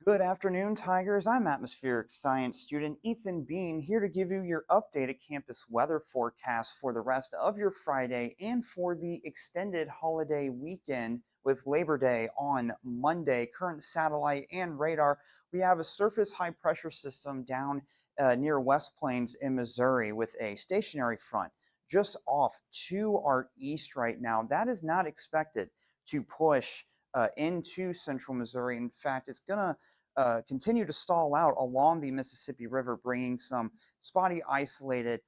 Good afternoon, Tigers. I'm atmospheric science student Ethan Bean here to give you your updated campus weather forecast for the rest of your Friday and for the extended holiday weekend with Labor Day on Monday. Current satellite and radar, we have a surface high pressure system down near West Plains in Missouri with a stationary front just off to our east right now. That is not expected to push into central Missouri. In fact, it's going to continue to stall out along the Mississippi River, bringing some spotty, isolated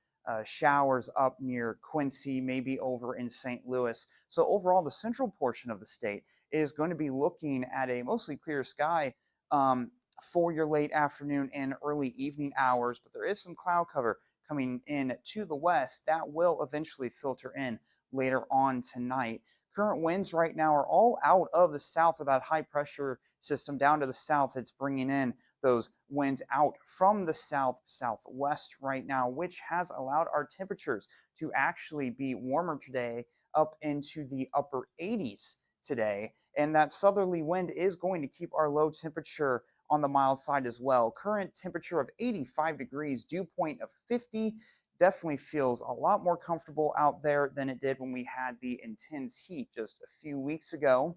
showers up near Quincy, maybe over in St. Louis. So, overall, the central portion of the state is going to be looking at a mostly clear sky for your late afternoon and early evening hours, but there is some cloud cover coming in to the west that will eventually filter in later on tonight. Current winds right now are all out of the south of that high pressure system down to the south. It's bringing in those winds out from the south southwest right now, which has allowed our temperatures to actually be warmer today, up into the upper 80s today. And that southerly wind is going to keep our low temperature on the mild side as well. Current temperature of 85 degrees, dew point of 50. Definitely feels a lot more comfortable out there than it did when we had the intense heat just a few weeks ago.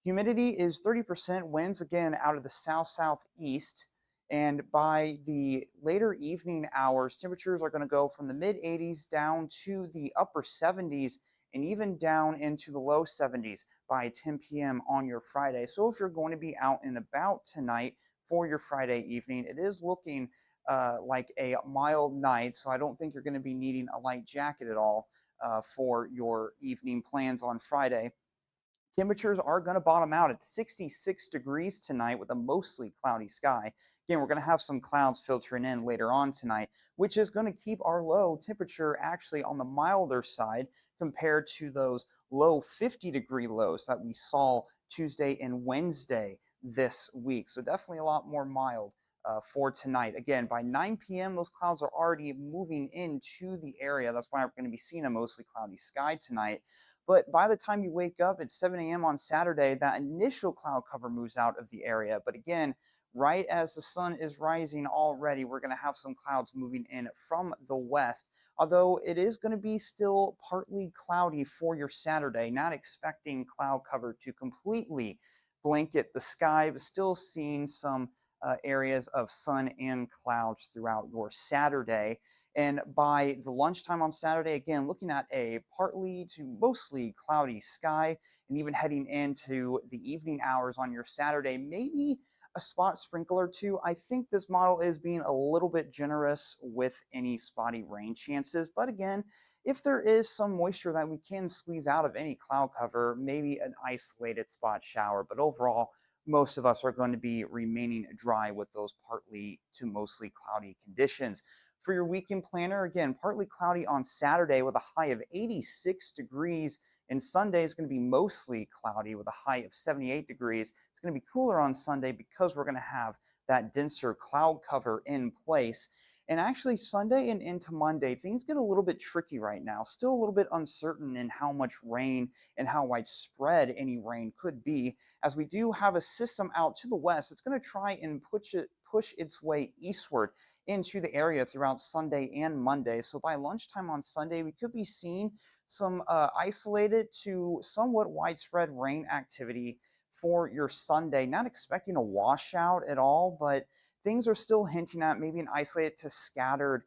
Humidity is 30%, winds again out of the south southeast. And by the later evening hours, temperatures are going to go from the mid 80s down to the upper 70s and even down into the low 70s by 10 p.m. on your Friday. So if you're going to be out and about tonight for your Friday evening, it is looking like a mild night. So I don't think you're going to be needing a light jacket at all for your evening plans on Friday. Temperatures are going to bottom out at 66 degrees tonight with a mostly cloudy sky. Again, we're going to have some clouds filtering in later on tonight, which is going to keep our low temperature actually on the milder side compared to those low 50-degree lows that we saw Tuesday and Wednesday this week. So definitely a lot more mild for tonight. Again, by 9 p.m., those clouds are already moving into the area. That's why we're going to be seeing a mostly cloudy sky tonight. But by the time you wake up at 7 a.m. on Saturday, that initial cloud cover moves out of the area. But again, right as the sun is rising already, we're going to have some clouds moving in from the west. Although it is going to be still partly cloudy for your Saturday, not expecting cloud cover to completely blanket the sky, but still seeing some areas of sun and clouds throughout your Saturday. And by the lunchtime on Saturday, again, looking at a partly to mostly cloudy sky, and even heading into the evening hours on your Saturday, maybe a spot sprinkle or two. I think this model is being a little bit generous with any spotty rain chances. But again, if there is some moisture that we can squeeze out of any cloud cover, maybe an isolated spot shower. But overall, most of us are going to be remaining dry with those partly to mostly cloudy conditions. For your weekend planner, again, partly cloudy on Saturday with a high of 86 degrees, and Sunday is going to be mostly cloudy with a high of 78 degrees. It's going to be cooler on Sunday because we're going to have that denser cloud cover in place. And actually, Sunday and into Monday, things get a little bit tricky right now. Still a little bit uncertain in how much rain and how widespread any rain could be, as we do have a system out to the west. It's going to try and push its way eastward into the area throughout Sunday and Monday. So by lunchtime on Sunday, we could be seeing some isolated to somewhat widespread rain activity for your Sunday. Not expecting a washout at all, but things are still hinting at maybe an isolated to scattered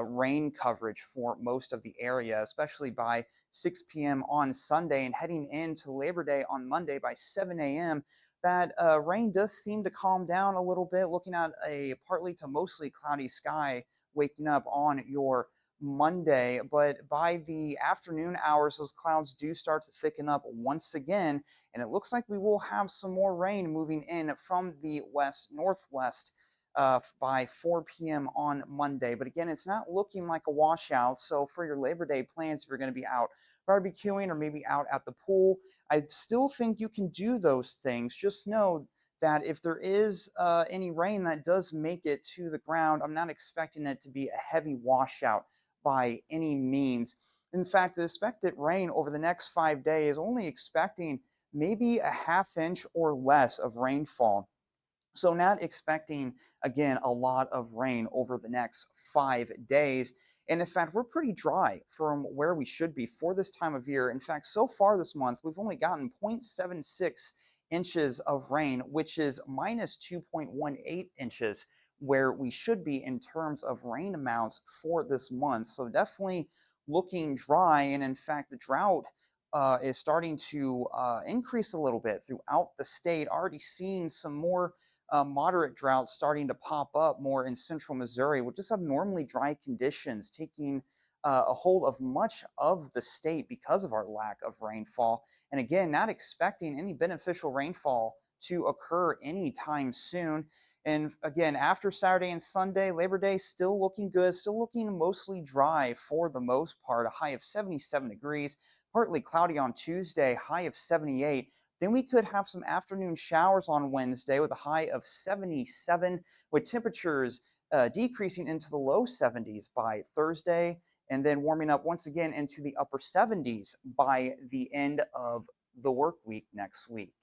rain coverage for most of the area, especially by 6 p.m. on Sunday and heading into Labor Day on Monday by 7 a.m. That rain does seem to calm down a little bit, looking at a partly to mostly cloudy sky waking up on your Monday. But by the afternoon hours, those clouds do start to thicken up once again. And it looks like we will have some more rain moving in from the west northwest by 4 p.m. on Monday. But again, it's not looking like a washout. So for your Labor Day plans, if you're going to be out barbecuing or maybe out at the pool, I still think you can do those things. Just know that if there is any rain that does make it to the ground, I'm not expecting it to be a heavy washout by any means. In fact, the expected rain over the next 5 days, only expecting maybe a half inch or less of rainfall So, not expecting, again, a lot of rain over the next 5 days. And in fact, we're pretty dry from where we should be for this time of year. In fact, so far this month, we've only gotten 0.76 inches of rain, which is minus 2.18 inches where we should be in terms of rain amounts for this month. So, definitely looking dry. And in fact, the drought is starting to increase a little bit throughout the state. Already seeing some more moderate drought starting to pop up more in central Missouri with just abnormally dry conditions taking a hold of much of the state because of our lack of rainfall. And again, not expecting any beneficial rainfall to occur anytime soon. And again, after Saturday and Sunday, Labor Day still looking good, still looking mostly dry for the most part, a high of 77 degrees, partly cloudy on Tuesday, high of 78. Then we could have some afternoon showers on Wednesday with a high of 77, with temperatures decreasing into the low 70s by Thursday, and then warming up once again into the upper 70s by the end of the work week next week.